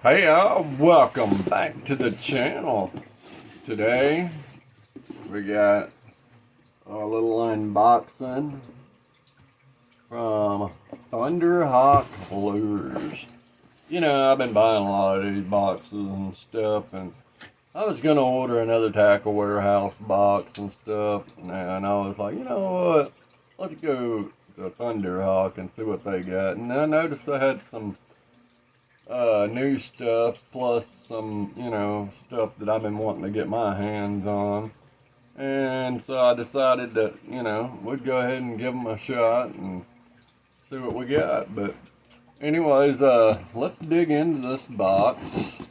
Hey y'all, welcome back to the channel. Today we got a little unboxing from Thunderhawk lures. You know, I've been buying a lot of these boxes and stuff, and I was gonna order another tackle warehouse box and stuff, and I was like, you know what, let's go to Thunderhawk and see what they got. And I noticed I had some new stuff, plus some, stuff that I've been wanting to get my hands on. And so I decided that, we'd go ahead and give them a shot and see what we got. But anyways, let's dig into this box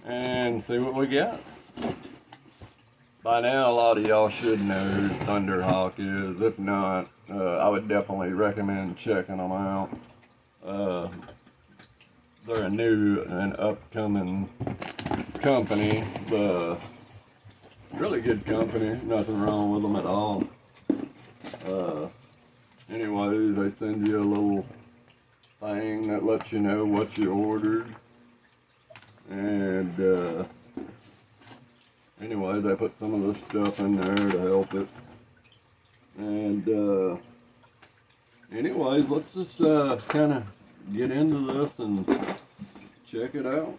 and see what we got. By now, a lot of y'all should know who Thunderhawk is. If not, I would definitely recommend checking them out. They're a new and upcoming company, really good company, nothing wrong with them at all. Anyways, they send you a little thing that lets you know what you ordered, and anyway, they put some of this stuff in there to help it, and anyways, let's just kind of get into this and check it out.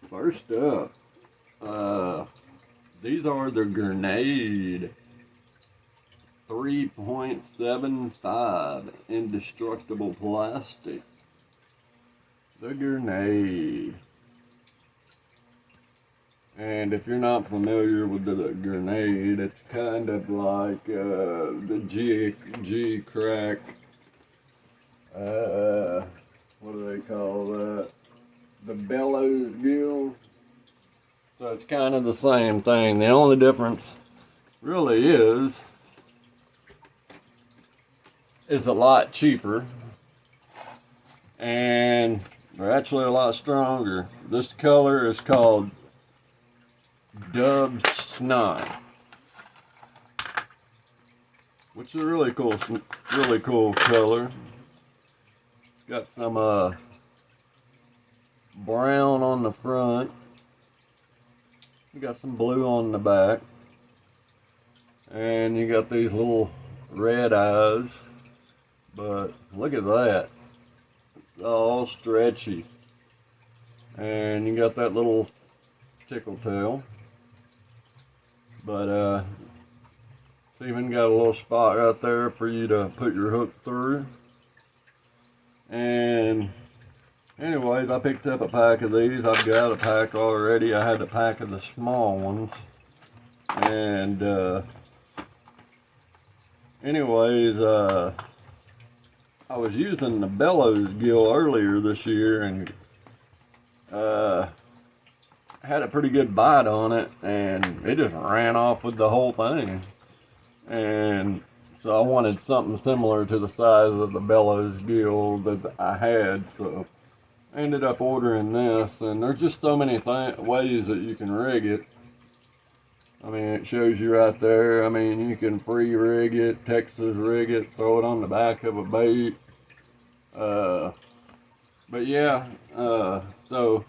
First up, these are the Grenade 3.75 indestructible plastic. The Grenade. And if you're not familiar with the Grenade, it's kind of like the G crack. What do they call that? The bellows gill. So it's kind of the same thing. The only difference really is it's a lot cheaper, and they're actually a lot stronger. This color is called Dubbed Snot, which is a really cool color. It's got some brown on the front. You got some blue on the back, and you got these little red eyes. But look at that, it's all stretchy, and you got that little tickle tail. But it's even got a little spot right there for you to put your hook through. And anyways, I picked up a pack of these. I've got a pack already. I had a pack of the small ones. And anyways, I was using the bellows gill earlier this year, and had a pretty good bite on it, and it just ran off with the whole thing. And so I wanted something similar to the size of the bellows gill that I had, so I ended up ordering this. And there's just so many ways that you can rig it. I mean, it shows you right there. I mean, you can free rig it, Texas rig it, throw it on the back of a bait. But yeah, so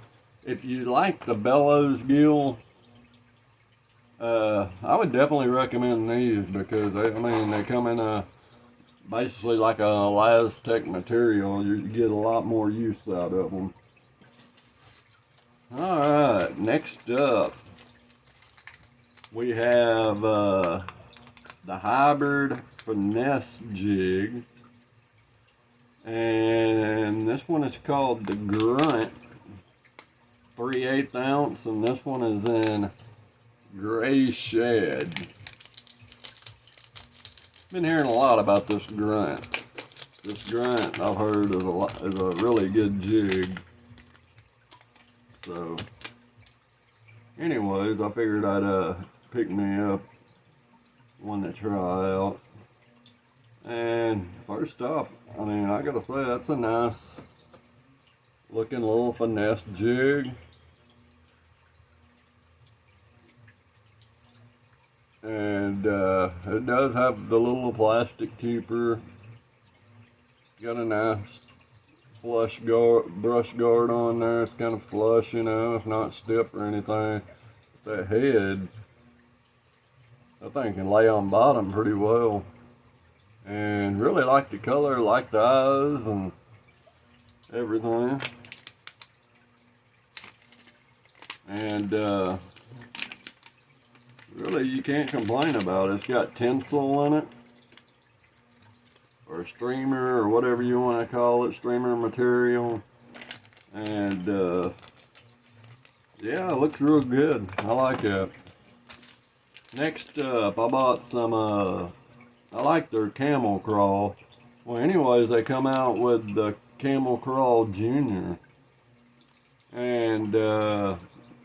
if you like the bellows gill, I would definitely recommend these, because they come in basically like a Laz-Tech material. You get a lot more use out of them. Alright, next up we have the Hybrid Finesse Jig, and this one is called the Grunt 3/8 ounce, and this one is in Gray Shed. Been hearing a lot about this Grunt. This Grunt, I've heard, is a really good jig. So anyways, I figured I'd pick me up one to try out. And first off, I mean, I gotta say, that's a nice looking little finesse jig. And it does have the little plastic keeper Got a nice flush guard, brush guard on there. It's kind of flush, you know, it's not stiff or anything. That head, I think, can lay on bottom pretty well. And really like the color, like the eyes and everything. And really you can't complain about it. It's got tinsel in it, or streamer, or whatever you want to call it, streamer material. And yeah, it looks real good. I like it. Next up, I bought some, I like their camel crawl. Well, anyways, they come out with the camel crawl junior. And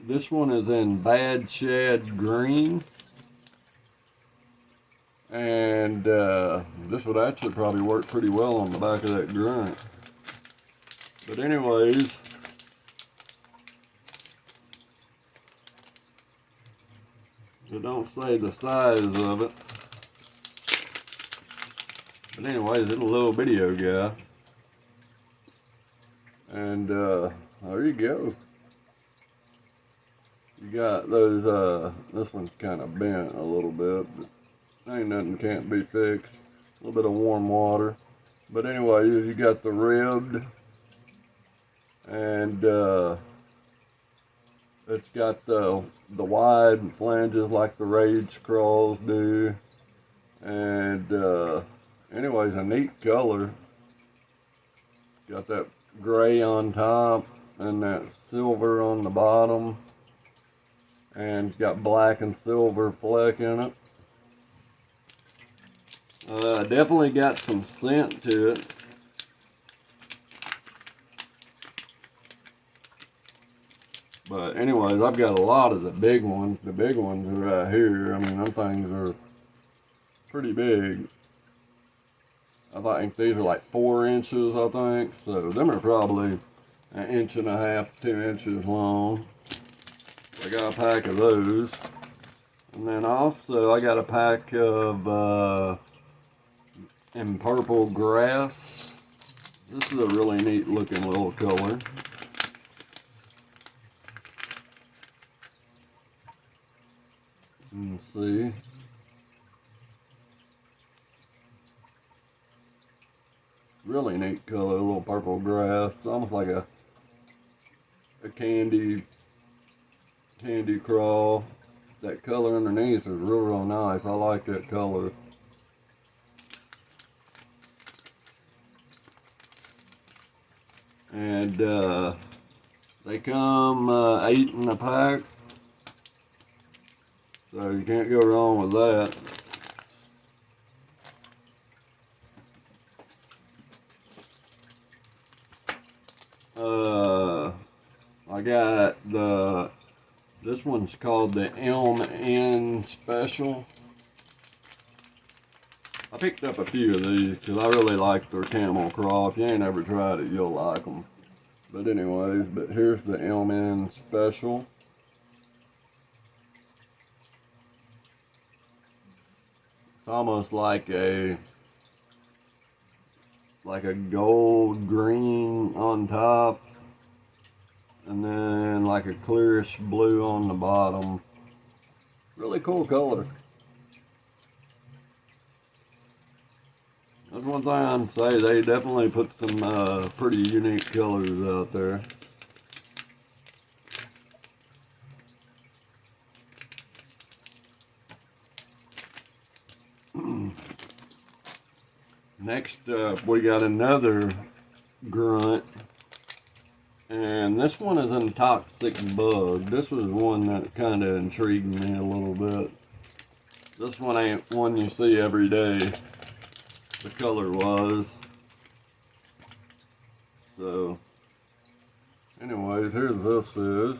this one is in bad shad green. And this would actually probably work pretty well on the back of that grunt. But anyways, it don't say the size of it. But anyways, it's a little video guy. And there you go. You got those, this one's kind of bent a little bit, but ain't nothing can't be fixed. A little bit of warm water. But anyways, you got the ribbed, and it's got the wide flanges like the Rage crawls do. And anyways, a neat color. Got that gray on top and that silver on the bottom. And it's got black and silver fleck in it. Definitely got some scent to it. But anyways, I've got a lot of the big ones. The big ones are right here. I mean, them things are pretty big. I think these are like 4 inches, I think. So them are probably 1.5 inches, 2 inches long. I got a pack of those. And then also I got a pack of in purple grass. This is a really neat looking little color. Let's see. Really neat color, a little purple grass. It's almost like a candy crawl. That color underneath is real nice. I like that color. And they come 8 in a pack, so you can't go wrong with that. I got this one's called the Elm Inn Special. I picked up a few of these because I really like their camel crawl. If you ain't ever tried it, you'll like them. But anyways, here's the Elm Inn Special. It's almost like a gold green on top, and then like a clearish blue on the bottom. Really cool color. That's one thing I'd say, they definitely put some pretty unique colors out there. Next up, we got another grunt. And this one is in Toxic Bug. This was one that kind of intrigued me a little bit. This one ain't one you see every day. The color was. So, anyways, here's this is.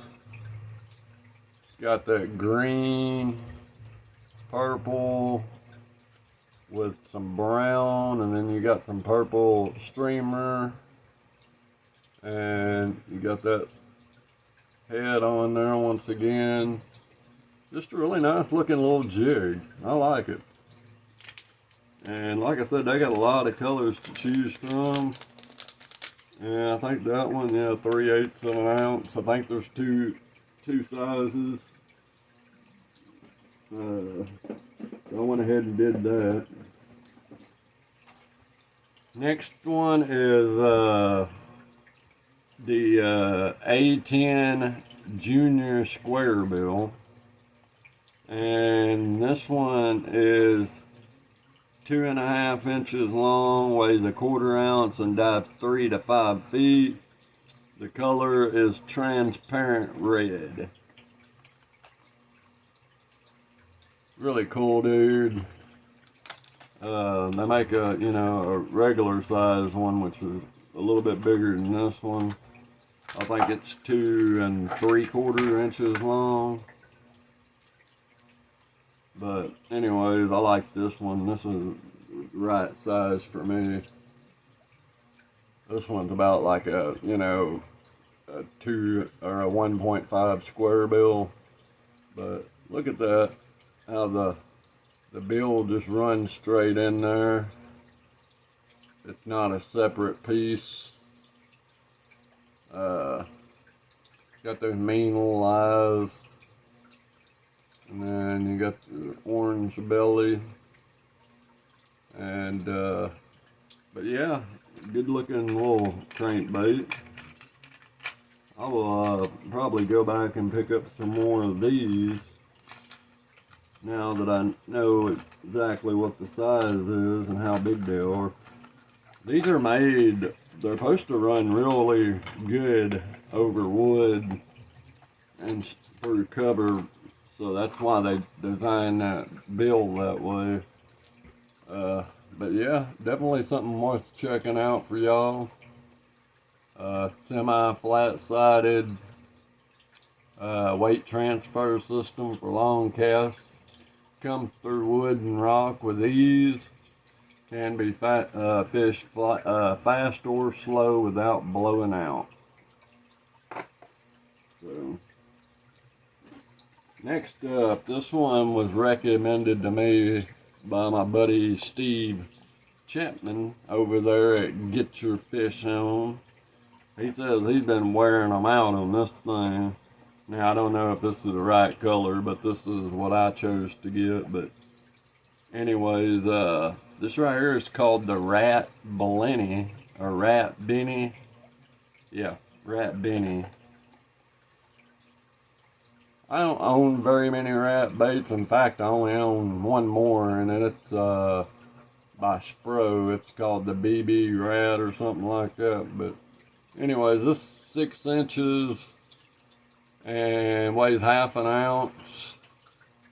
It's got that green, purple, with some brown, and then you got some purple streamer. And you got that head on there once again. Just a really nice looking little jig. I like it. And like I said, they got a lot of colors to choose from. And I think that one, yeah, 3/8 of an ounce. I think there's two sizes. So I went ahead and did that. Next one is the A10 Junior Squarebill. And this one is 2.5 inches long, weighs 1/4 ounce, and dives 3 to 5 feet. The color is transparent red. Really cool, dude. They make a regular size one, which is a little bit bigger than this one. I think it's 2 3/4 inches long. But anyways, I like this one. This is the right size for me. This one's about like a 2 or a 1.5 Squarebill. But look at that, how the bill just runs straight in there. It's not a separate piece. Got those mean little eyes. And then you got the orange belly. And, but yeah, good looking little crankbait. I will probably go back and pick up some more of these now that I know exactly what the size is and how big they are. These are made, they're supposed to run really good over wood and through cover, so that's why they designed that bill that way. But yeah, definitely something worth checking out for y'all. Semi-flat sided weight transfer system for long casts. Comes through wood and rock with ease. Can be fished fast or slow without blowing out. So, next up, this one was recommended to me by my buddy Steve Chapman over there at Get Your Fish On. He says he's been wearing them out on this thing. Now, I don't know if this is the right color, but this is what I chose to get. But anyways, this right here is called the Rat Bellini, or Rat Benny. Yeah, Rat Benny. I don't own very many rat baits. In fact, I only own one more, and it's by Spro. It's called the BB Rat or something like that. But anyways, this is 6 inches and weighs 1/2 ounce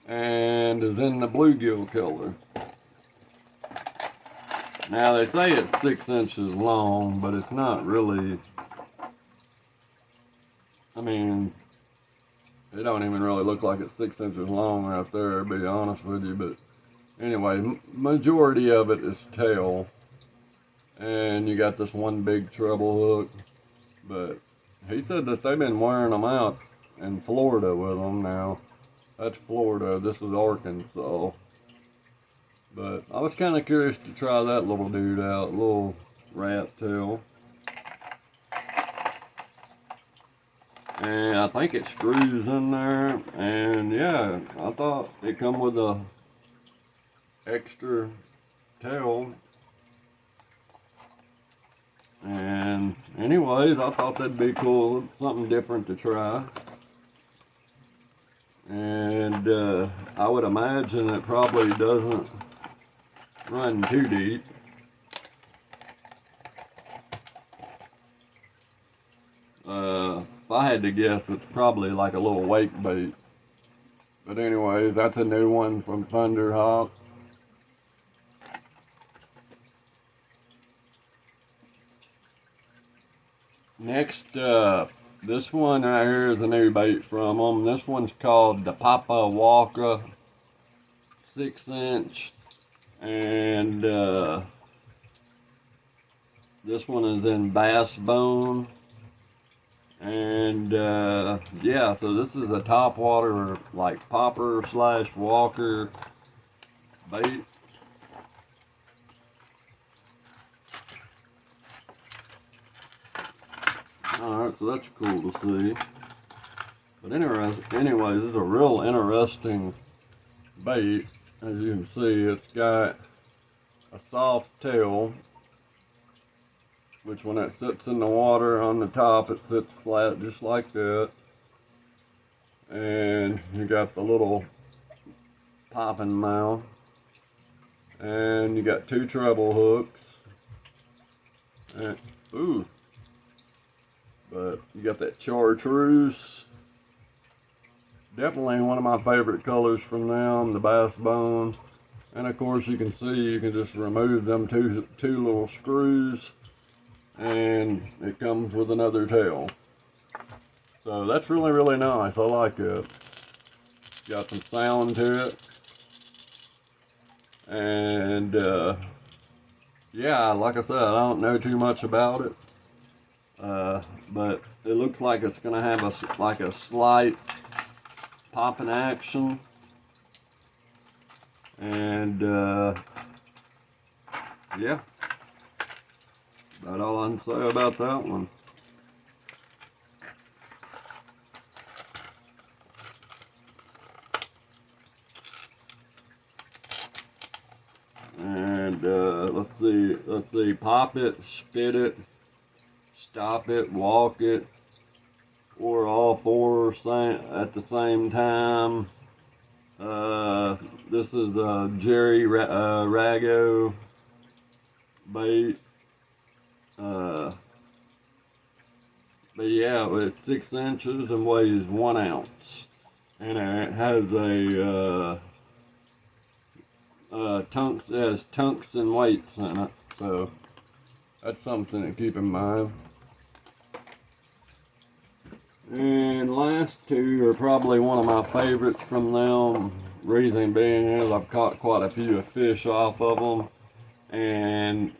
and is in the bluegill color. Now they say it's 6 inches long, but it's not really. I mean, it don't even really look like it's 6 inches long right there, to be honest with you. But anyway, majority of it is tail. And you got this one big treble hook. But he said that they've been wearing them out in Florida with them now. That's Florida, this is Arkansas. But I was kind of curious to try that little dude out, little rat tail. And I think it screws in there, and yeah, I thought it come with a extra tail. And anyways, I thought that'd be cool, something different to try. And I would imagine it probably doesn't run too deep. If I had to guess, it's probably like a little wake bait. But anyways, that's a new one from Thunderhawk. Next up, this one right here is a new bait from them. This one's called the Papa Walker 6 inch. And this one is in bass bone. And yeah, so this is a topwater like popper / walker bait. Alright, so that's cool to see. But anyways, this is a real interesting bait. As you can see, it's got a soft tail, which when it sits in the water on the top, it sits flat just like that. And you got the little popping mouth. And you got 2 treble hooks. And, ooh. But you got that chartreuse. Definitely one of my favorite colors from them, the bass bone. And of course you can see you can just remove them two little screws and it comes with another tail. So that's really, really nice. I like it. Got some sound to it. And yeah, like I said, I don't know too much about it. But it looks like it's gonna have a slight popping action. And yeah, that's all I can say about that one. And let's see, pop it, spit it, stop it, walk it, or all 4 at the same time. This is a Jerry Rago bait. But yeah, it's 6 inches and weighs 1 ounce. And it has a tungsten weights in it. So that's something to keep in mind. And last 2 are probably one of my favorites from them. Reason being is I've caught quite a few fish off of them. And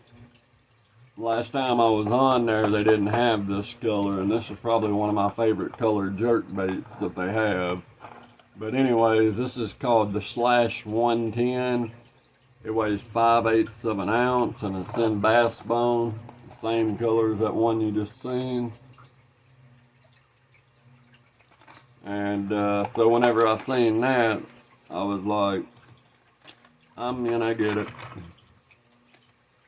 last time I was on there, they didn't have this color. And this is probably one of my favorite colored jerk baits that they have. But anyways, this is called the Slash 110. It weighs 5/8 of an ounce and it's in bass bone. The same color as that one you just seen. And so whenever I seen that, I was like, I'm gonna get it.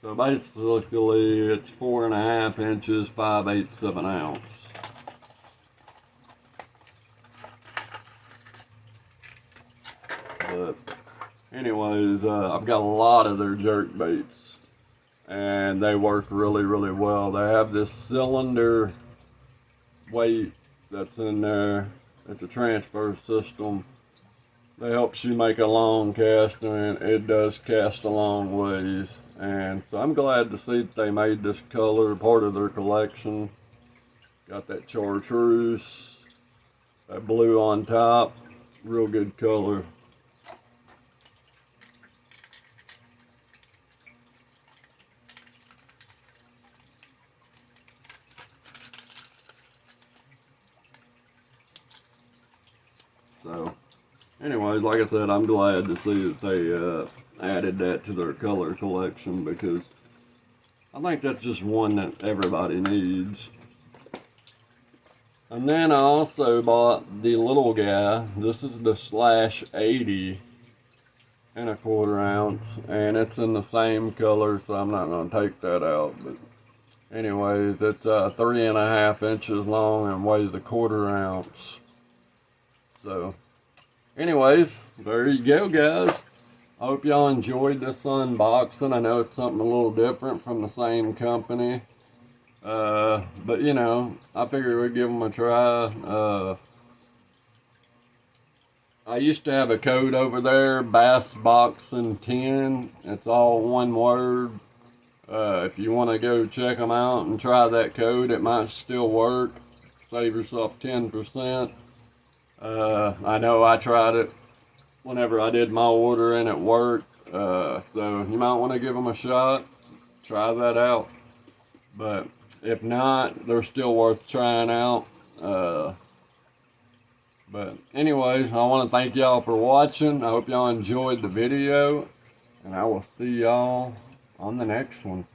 So basically it's 4.5 inches, 5/8 of an ounce. But anyways, I've got a lot of their jerk baits and they work really, really well. They have this cylinder weight that's in there. It's a transfer system that helps you make a long cast, and it does cast a long ways. And so I'm glad to see that they made this color part of their collection. Got that chartreuse, that blue on top, real good color. So, anyways, like I said, I'm glad to see that they added that to their color collection because I think that's just one that everybody needs. And then I also bought the little guy. This is the Slash 80 and a 1/4 ounce, and it's in the same color, so I'm not going to take that out. But anyways, it's 3.5 inches long and weighs a 1/4 ounce. So, anyways, there you go, guys. I hope y'all enjoyed this unboxing. I know it's something a little different from the same company. But, you know, I figured we'd give them a try. I used to have a code over there, Bass Boxing 10. It's all one word. If you want to go check them out and try that code, it might still work. Save yourself 10%. I know I tried it whenever I did my order and it worked. So you might want to give them a shot. Try that out. But if not, they're still worth trying out. But anyways, I want to thank y'all for watching. I hope y'all enjoyed the video. And I will see y'all on the next one.